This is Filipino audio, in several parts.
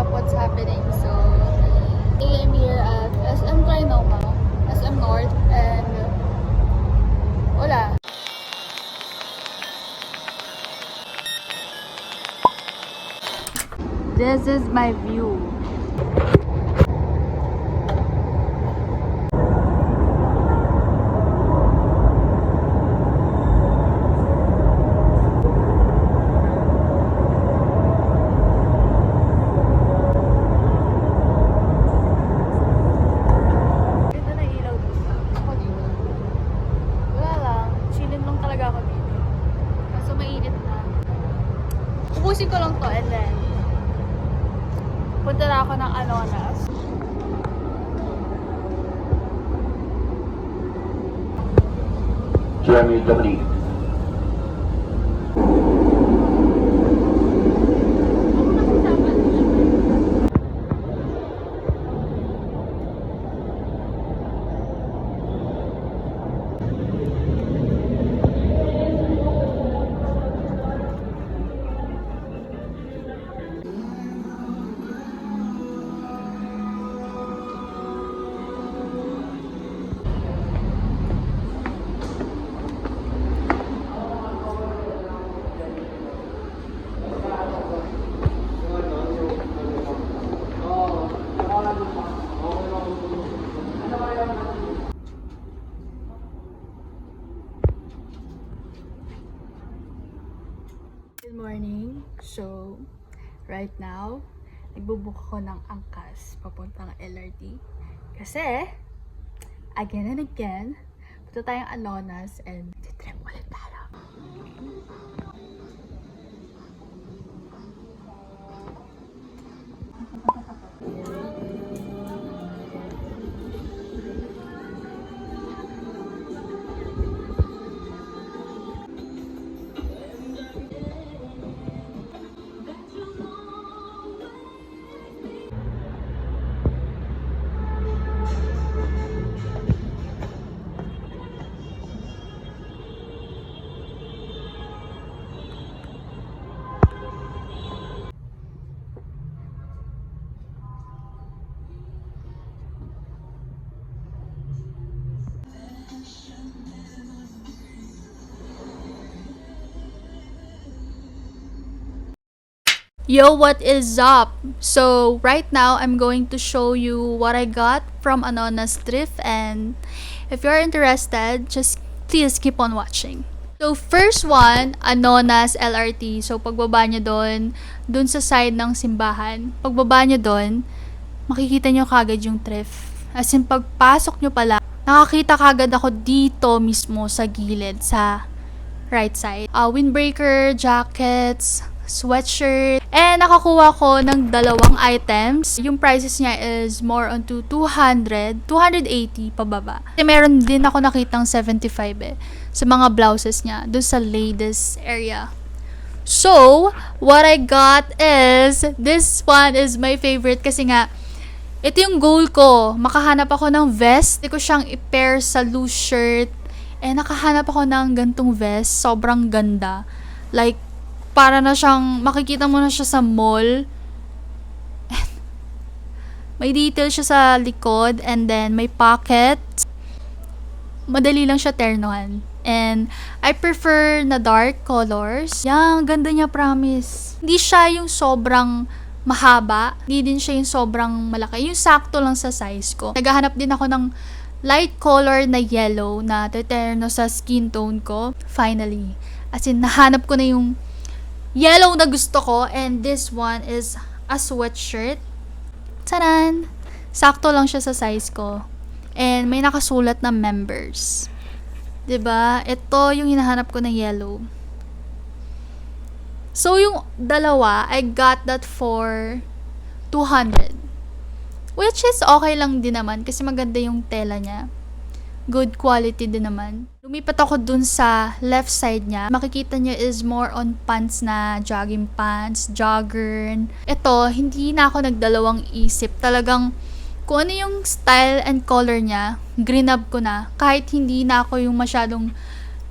up what's happening. So, I am here at SM Trinoma, SM North, and wala. This is my view. Ubusin ko lang to and then punta na ako ng Anonas. Jeremy Dominique. Good morning. So, right now, nagbubook ako ng angkas papuntang LRT. Kasi, again and again, punta tayong Anonas and trip ulit tayo. Yo, what is up? So, right now, I'm going to show you what I got from Anonas Thrift, and if you're interested, just please keep on watching. So, first one, Anonas LRT. So, pagbaba nyo dun sa side ng simbahan, pagbaba nyo dun, makikita nyo kagad yung thrift. As in, pagpasok nyo pala, nakakita kagad ako dito mismo sa gilid, sa right side. Windbreaker, jackets, sweatshirt, and nakakuha ko ng dalawang items. Yung prices niya is more on to 280 pababa. Kasi meron din ako nakitang 75 sa mga blouses niya doon sa ladies area. So, what I got is, this one is my favorite kasi nga, ito yung goal ko. Makahanap ako ng vest. Hindi ko siyang i-pair sa loose shirt. Eh, nakahanap ako ng gantong vest. Sobrang ganda. Like, para na siyang, makikita mo na siya sa mall. May detail siya sa likod, and then may pocket. Madali lang siya ternohan. And I prefer na dark colors. Yan, ganda niya, promise. Hindi siya yung sobrang mahaba. Hindi din siya yung sobrang malaki. Yung sakto lang sa size ko. Naghahanap din ako ng light color na yellow na teterno sa skin tone ko. Finally. As in, nahanap ko na yung yellow na gusto ko, and this one is a sweatshirt. Taran! Sakto lang siya sa size ko. And may nakasulat na members. 'Di ba? Ito yung hinahanap ko na yellow. So yung dalawa, I got that for 200. Which is okay lang din naman kasi maganda yung tela niya. Good quality din naman. Lumipat ako dun sa left side niya. Makikita niyo is more on pants na jogging pants, jogger. Ito, hindi na ako nagdalawang isip. Talagang kung ano yung style and color niya, greenab ko na. Kahit hindi na ako yung masyadong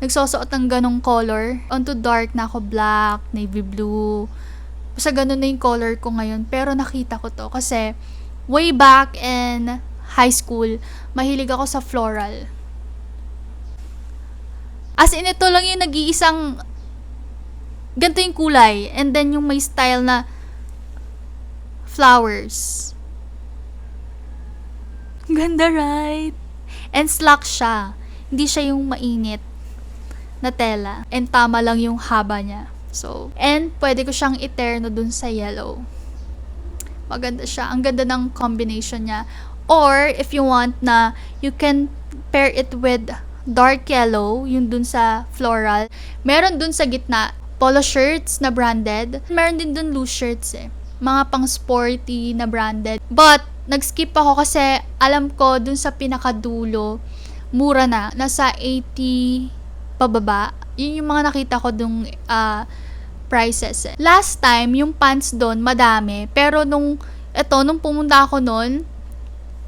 nagsusuot ng ganong color. Onto dark na ako, black, navy blue. sa ganun na yung color ko ngayon. Pero nakita ko to kasi way back in high school, mahilig ako sa floral. As in, ito lang yung nag-iisang ganito yung kulay. And then yung may style na flowers. Ganda, right? And slack siya. Hindi siya yung mainit na tela. And tama lang yung haba niya. So, and pwede ko siyang iterno dun sa yellow. Maganda siya. Ang ganda ng combination niya. Or, if you want na, you can pair it with dark yellow, yung dun sa floral. Meron dun sa gitna, polo shirts na branded. Meron din dun loose shirts eh. Mga pang sporty na branded. But, nag-skip ako kasi alam ko dun sa pinakadulo, mura na. Nasa 80 pababa. Yun yung mga nakita ko dung prices. Last time, yung pants doon, madami. Pero nung pumunta ako noon,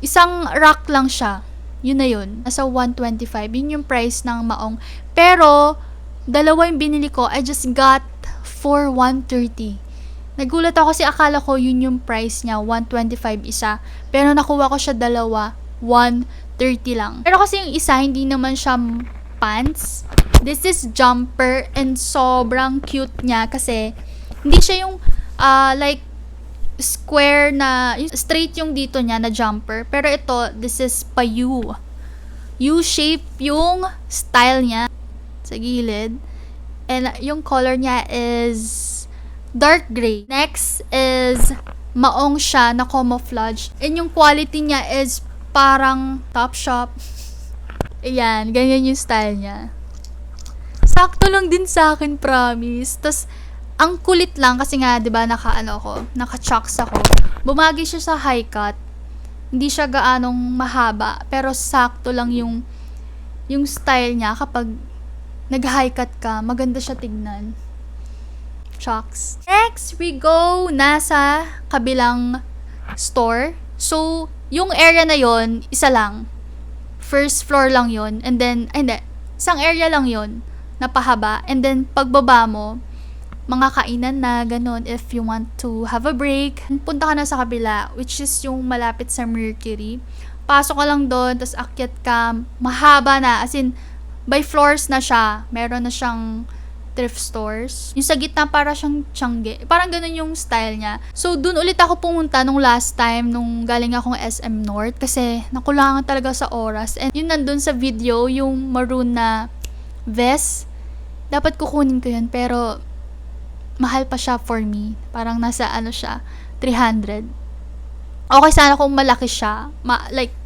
isang rack lang siya. Yun na yun. Nasa 125. Yun yung price ng maong. Pero, dalawa yung binili ko. I just got for 130. Nagulat ako kasi akala ko yun yung price niya. 125 isa. Pero nakuha ko siya dalawa. 130 lang. Pero kasi yung isa, hindi naman siya pants. This is jumper and sobrang cute niya kasi hindi siya yung like square na straight yung dito niya na jumper. Pero ito, this is pa U. U-shape yung style niya sa gilid. And yung color niya is dark gray. Next is maong siya na camouflage. And yung quality niya is parang Topshop. Ayan, ganyan yung style niya. Sakto lang din sa akin, promise. Tas, ang kulit lang kasi nga, 'di ba, naka-chucks ako. Bumagi siya sa high cut. Hindi siya gaanong mahaba, pero sakto lang yung style niya kapag nag-high cut ka, maganda siya tignan. Chucks. Next, we go nasa kabilang store. So, yung area na yon, isa lang. First floor lang yon, and then isang area lang yon na pahaba, and then pagbaba mo, mga kainan na, ganun, if you want to have a break. Punta ka na sa kabila, which is yung malapit sa Mercury. Pasok ka lang doon, tapos akyat ka, mahaba na, as in, by floors na siya. Meron na siyang thrift stores. Yung sa gitna, para siyang Tiangge. Parang ganun yung style niya. So, dun ulit ako pumunta nung last time, nung galing akong SM North, kasi nakulangan talaga sa oras. And yun nandun sa video, yung maroon na vest, dapat kukunin ko yun, pero mahal pa siya for me. Parang nasa siya, 300. Okay sana kung malaki siya. Like,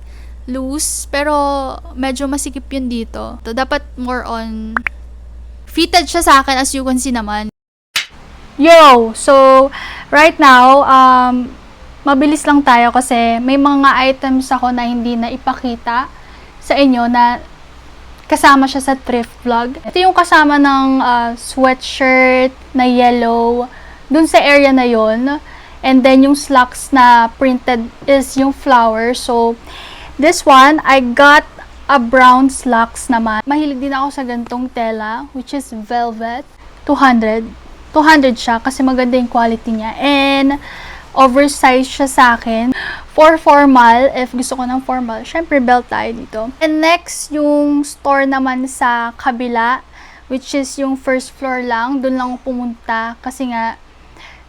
loose, pero medyo masikip yun dito. So, dapat more on fitted siya sa akin, as you can see naman. Yo! So, right now, mabilis lang tayo kasi may mga items ako na hindi na ipakita sa inyo na kasama siya sa thrift vlog. Ito yung kasama ng sweatshirt na yellow dun sa area na yon. And then yung slacks na printed is yung flower. So, this one, I got a brown slacks naman. Mahilig din ako sa gantong tela, which is velvet. 200. 200 siya kasi maganda yung quality niya. And oversized siya sa akin. For formal, if gusto ko ng formal, syempre belt tayo dito. And next, yung store naman sa kabila, which is yung first floor lang. Doon lang ako pumunta kasi nga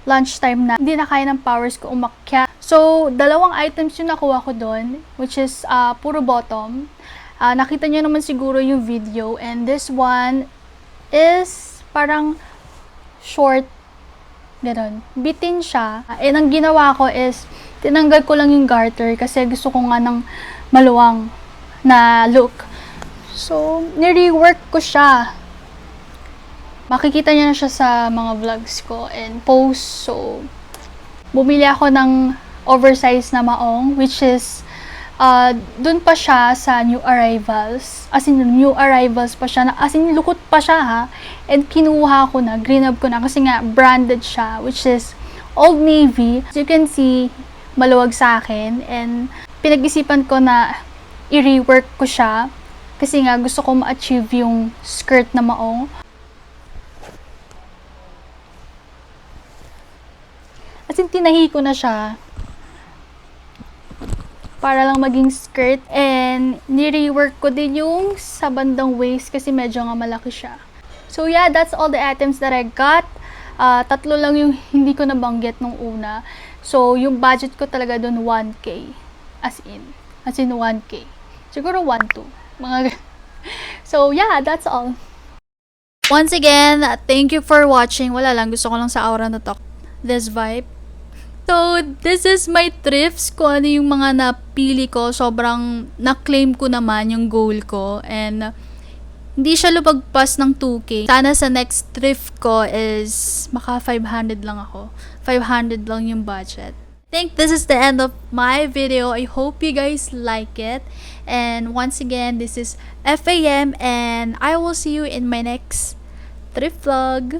lunchtime na. Hindi na kaya ng powers ko umakyat. So, dalawang items yung nakuha ko doon, which is puro bottom. Nakita niyo naman siguro yung video. And this one is parang short. Ganon. Bitin siya. And ang ginawa ko is, tinanggal ko lang yung garter kasi gusto ko nga ng maluwang na look. So, ni-rework ko siya. Makikita niyo na siya sa mga vlogs ko and posts. So, bumili ako ng oversized na maong, which is dun pa siya sa new arrivals. As in, new arrivals pa siya. As in, lukot pa siya ha. And kinuha ko na, green up ko na kasi nga branded siya, which is Old Navy. As you can see, maluwag sa akin. And pinag-isipan ko na i-rework ko siya kasi nga gusto ko ma-achieve yung skirt na maong. Kasi tinahi ko na siya para lang maging skirt, and ni-rework ko din yung sa bandang waist kasi medyo nga malaki siya. So yeah, that's all the items that I got. Tatlo lang yung hindi ko nabanggit nung una. So yung budget ko talaga dun 1K. As in 1K. Siguro 1-2. So yeah, that's all. Once again, thank you for watching. Wala lang, gusto ko lang sa aura na to. This vibe. So, this is my thrifts. Kung ano yung mga napili ko, sobrang na-claim ko naman yung goal ko. And hindi siya lumagpas ng 2K. Sana sa next thrift ko is maka 500 lang ako. 500 lang yung budget. I think this is the end of my video. I hope you guys like it. And once again, this is FAM and I will see you in my next thrift vlog.